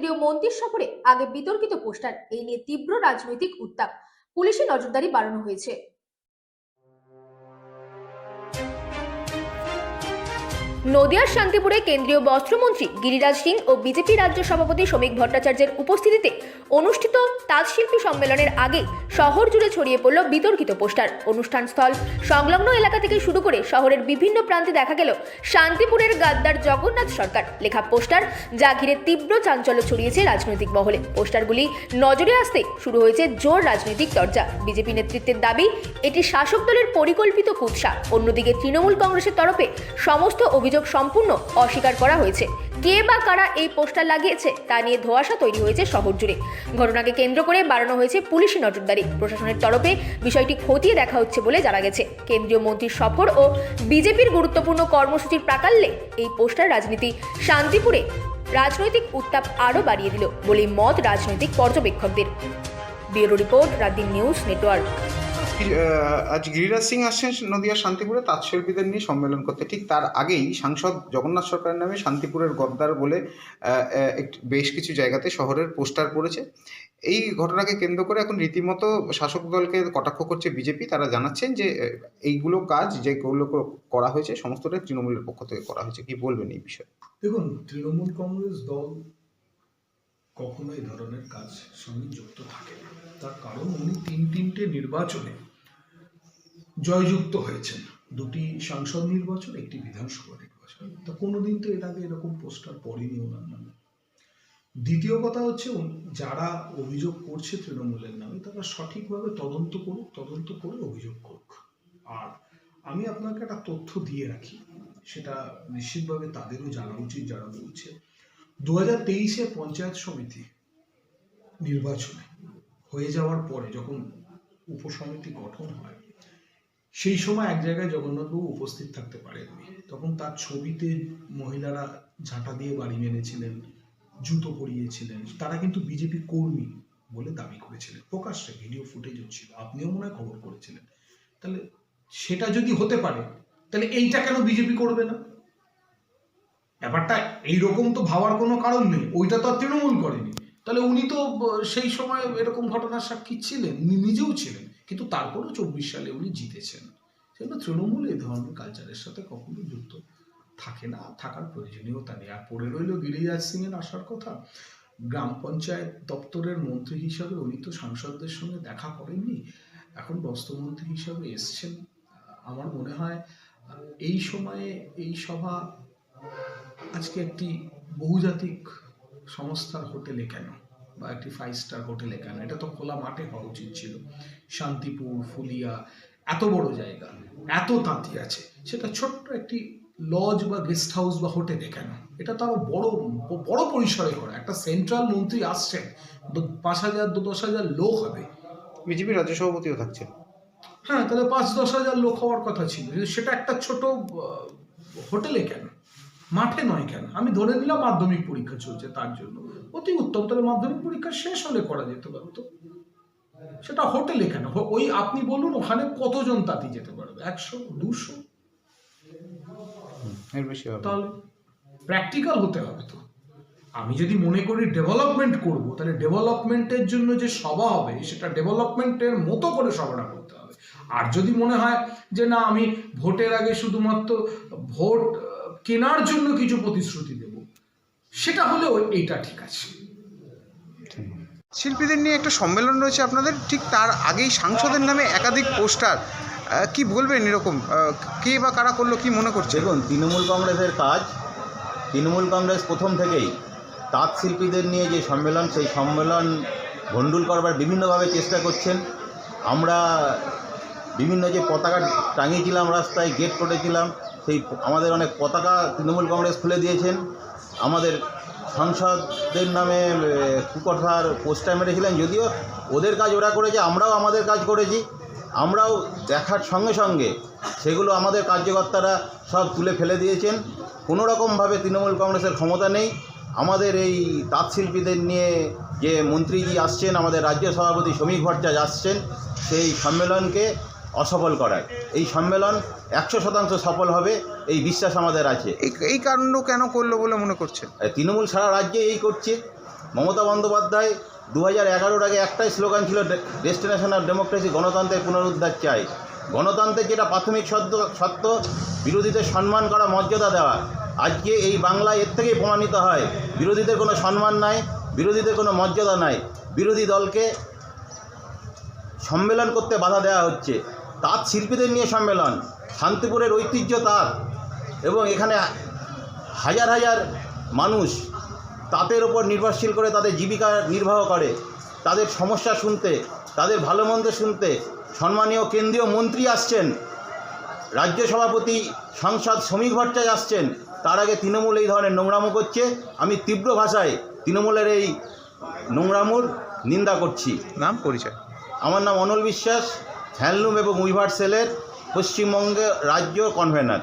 কেন্দ্রীয় মন্ত্রীর সফরে আগে বিতর্কিত পোস্টার, এই নিয়ে তীব্র রাজনৈতিক উত্তাপ, পুলিশি নজরদারি বাড়ানো হয়েছে। নদিয়ার শান্তিপুরে কেন্দ্রীয় বস্ত্রমন্ত্রী গিরিরাজ সিং ও বিজেপি রাজ্য সভাপতি শ্রমিক ভট্টাচার্যের উপস্থিতিতে অনুষ্ঠিত তাঁতশিল্পী সম্মেলনের আগে শহর জুড়ে ছড়িয়ে পড়ল বিতর্কিত পোস্টার। অনুষ্ঠানস্থল সংলগ্ন এলাকা থেকে শুরু করে শহরের বিভিন্ন প্রান্তে দেখা গেল শান্তিপুরের গাদ্দার জগন্নাথ সরকার লেখা পোস্টার, যা ঘিরে তীব্র চাঞ্চল্য ছড়িয়েছে রাজনৈতিক মহলে। পোস্টারগুলি নজরে আসতে শুরু হয়েছে জোর রাজনৈতিক চর্চা। বিজেপি নেতৃত্বের দাবি এটি শাসক দলের পরিকল্পিত কুৎসা। অন্যদিকে তৃণমূল কংগ্রেসের তরফে সমস্ত অভিযোগ সম্পূর্ণ অস্বীকার করা হয়েছে। কে বা কারা এই পোস্টার লাগিয়েছে তা নিয়ে ধোঁয়াশা তৈরি হয়েছে শহর জুড়ে। ঘটনাকে কেন্দ্র করে বাড়ানো হয়েছে পুলিশি নজরদারি। প্রশাসনের তরফে বিষয়টি খতিয়ে দেখা হচ্ছে বলে জানা গেছে। কেন্দ্রীয় মন্ত্রীর সফর ও বিজেপির গুরুত্বপূর্ণ কর্মসূচির প্রাকাল্যে এই পোস্টার রাজনীতি শান্তিপুরে রাজনৈতিক উত্তাপ আরও বাড়িয়ে দিল বলে মত রাজনৈতিক পর্যবেক্ষকদের। Bureau report, রাতদিন news network. আজ গিরিরাজ সিং আসছেন নদিয়া শান্তিপুরে তাঁতশিল্পীদের নিয়ে সম্মেলন করতে। ঠিক তার আগেই সাংসদ জগন্নাথ সরকারের নামে শান্তিপুরের গদ্দার বলে বেশ কিছু জায়গাতে শহরের পোস্টার পড়েছে। এই ঘটনাকে কেন্দ্র করে এখন রীতিমতো শাসক দলকে কটাক্ষ করছে বিজেপি। তারা জানাচ্ছেন যে এইগুলো কাজ যেগুলো করা হয়েছে সমস্তটাই তৃণমূলের পক্ষ থেকে করা হয়েছে। কি বলবেন এই বিষয়ে? দেখুন, তৃণমূল কংগ্রেস দল কখনো এই ধরনের কাজ সঙ্গে যুক্ত থাকে না। তার কারণ উনি তিনটে নির্বাচনে জয়যুক্ত হয়েছেন, দুটি সংসদ নির্বাচন, একটি বিধানসভা নির্বাচন। তা কোনোদিন তো এর আগে এরকম পোস্টার পড়েনি ওনার নামে। দ্বিতীয় কথা হচ্ছে, যারা অভিযোগ করছে তৃণমূলের নামে তারা সঠিকভাবে তদন্ত করে অভিযোগ করুক। আর আমি আপনাকে একটা তথ্য দিয়ে রাখি, সেটা নিশ্চিতভাবে তাদেরও জানা উচিত যারা বলছে। 2023-এ পঞ্চায়েত সমিতি নির্বাচনে হয়ে যাওয়ার পরে যখন উপসমিতি গঠন হয়, সেই সময় এক জায়গায় জগন্নাথবাবু উপস্থিত থাকতে পারেননি। তখন তার ছবিতে মহিলারা ঝাঁটা দিয়ে বাড়ি মেরেছিলেন, জুতো পরিয়েছিলেন। তারা কিন্তু বিজেপি কর্মী বলে দাবি করেছিলেন, প্রকাশ্যে ভিডিও ফুটেজও ছিল, আপনিও মনে হয় খবর করেছিলেন। তাহলে সেটা যদি হতে পারে, তাহলে এইটা কেন বিজেপি করবে না? ব্যাপারটা এইরকম তো ভাবার কোনো কারণ নেই। ওইটা তো আর তৃণমূল করেনি। তাহলে উনি তো সেই সময় এরকম ঘটনার সাক্ষী ছিলেন, নিজেও ছিলেন, কিন্তু তারপরেও 24 সালে উনি জিতেছেন। সেজন্য তৃণমূল এই ধরনের কালচারের সাথে কখনো যুক্ত থাকে না, থাকার প্রয়োজনীয়তা নেই। আর পড়ে রইল গিরিরাজ সিং এর আসার কথা। গ্রাম পঞ্চায়েত দপ্তরের মন্ত্রী হিসাবে উনি তো সাংসদদের সঙ্গে দেখা করেননি, এখন বস্ত্রমন্ত্রী হিসাবে এসছেন। আমার মনে হয় এই সময়ে এই সভা আজকে একটি বহুজাতিক সংস্থার হোটেলে কেন, বা একটি 5 স্টার হোটেলে কেন? এটা তো খোলা মাঠে হওয়া উচিত ছিল। শান্তিপুর, ফুলিয়া, এত বড় জায়গা, এত তাঁতি আছে, সেটা ছোট্ট একটি লজ বা গেস্ট হাউস বা হোটেলে কেন? এটা তো আরো বড় পরিসরে করা। একটা সেন্ট্রাল মন্ত্রী আসছেন, 5,000-10,000 লোক হবে। বিজেপি রাজ্য সভাপতিও থাকছেন। হ্যাঁ, তাহলে 5-10,000 লোক হওয়ার কথা ছিল। সেটা একটা ছোট হোটেলে কেন, মাঠে নয় কেন? আমি ধরে নিলাম মাধ্যমিক পরীক্ষা চলছে, তার জন্য অতি উত্তম। তাহলে মাধ্যমিক পরীক্ষা শেষ হলে করা যেতে পারতো, সেটা হোটেলে কেন? ওই আপনি বলুন, ওখানে কতজন তাঁতি যেতে পারবে? 100-200? এর বেশি হবে। তাহলে প্র্যাকটিক্যাল হতে হবে তো। আমি যদি মনে করি ডেভেলপমেন্ট করব, তাহলে ডেভেলপমেন্টের জন্য যে সভা হবে সেটা ডেভেলপমেন্টের মতো করে সভাটা করতে হবে। আর যদি মনে হয় যে না, আমি ভোটের আগে শুধুমাত্র ভোট কেনার জন্য কিছু প্রতিশ্রুতি দেব, সেটা হলেও এইটা ঠিক আছে। শিল্পীদের নিয়ে একটা সম্মেলন রয়েছে আপনাদের, ঠিক তার আগেই সাংসদের নামে একাধিক পোস্টার। কি বলবেন এরকম? কে বা কারা করলো, কি মনে করছে? দেখুন, তৃণমূল কংগ্রেসের কাজ, তৃণমূল কংগ্রেস প্রথম থেকেই তাঁত শিল্পীদের নিয়ে যে সম্মেলন, সেই সম্মেলন ভণ্ডুল করবার বিভিন্নভাবে চেষ্টা করছেন। আমরা বিভিন্ন যে পতাকা টাঙিয়েছিলাম রাস্তায়, গেট করেছিলাম, সেই আমাদের অনেক পতাকা তৃণমূল কংগ্রেস খুলে দিয়েছেন। আমাদের সাংসদদের নামে কুকথার পোস্টার মেরেছিলেন। যদিও ওদের কাজ ওরা করেছে, আমরাও আমাদের কাজ করেছি। আমরাও দেখার সঙ্গে সঙ্গে সেগুলো আমাদের কার্যকর্তারা সব তুলে ফেলে দিয়েছেন। কোনো রকমভাবে তৃণমূল কংগ্রেসের ক্ষমতা নেই আমাদের এই তাঁতশিল্পীদের নিয়ে যে মন্ত্রীজি আসছেন, আমাদের রাজ্য সভাপতি শ্রমিক ভট্টাচার্য আসছেন, সেই সম্মেলনকে অসফল করায়। এই সম্মেলন 100% সফল হবে, এই বিশ্বাস আমাদের আছে। এই কাণ্ড কেন করলো বলে মনে করছেন? তৃণমূল সারা রাজ্যে এই করছে। মমতা বন্দ্যোপাধ্যায় 2011-র আগে একটাই স্লোগান ছিল, ডেস্টিনেশন অফ ডেমোক্রেসি, গণতন্ত্রের পুনরুদ্ধার চাই। গণতন্ত্রের যেটা প্রাথমিক সত্য, বিরোধীদের সম্মান করা, মর্যাদা দেওয়া। আজকে এই বাংলায় এর থেকেই প্রমাণিত হয় বিরোধীদের কোনো সম্মান নাই, বিরোধীদের কোনো মর্যাদা নাই। বিরোধী দলকে সম্মেলন করতে বাধা দেওয়া হচ্ছে। তাঁত শিল্পীদের নিয়ে সম্মেলন, শান্তিপুরের ঐতিহ্য তাঁত, এবং এখানে হাজার হাজার মানুষ তাঁতের ওপর নির্ভরশীল করে তাদের জীবিকা নির্বাহ করে। তাদের সমস্যা শুনতে, তাদের ভালো মন্দ শুনতে সম্মানীয় কেন্দ্রীয় মন্ত্রী আসছেন, রাজ্য সভাপতি সাংসদ শ্রমিক ভট্টাচার্য আসছেন। তার আগে তৃণমূল এই ধরনের নোংরামো করছে। আমি তীব্র ভাষায় তৃণমূলের এই নোংরামোর নিন্দা করছি। নাম পরিচয়? আমার নাম অনল বিশ্বাস, হ্যান্ডলুম এবং উইভার সেলের পশ্চিমবঙ্গ রাজ্য কনভেনার।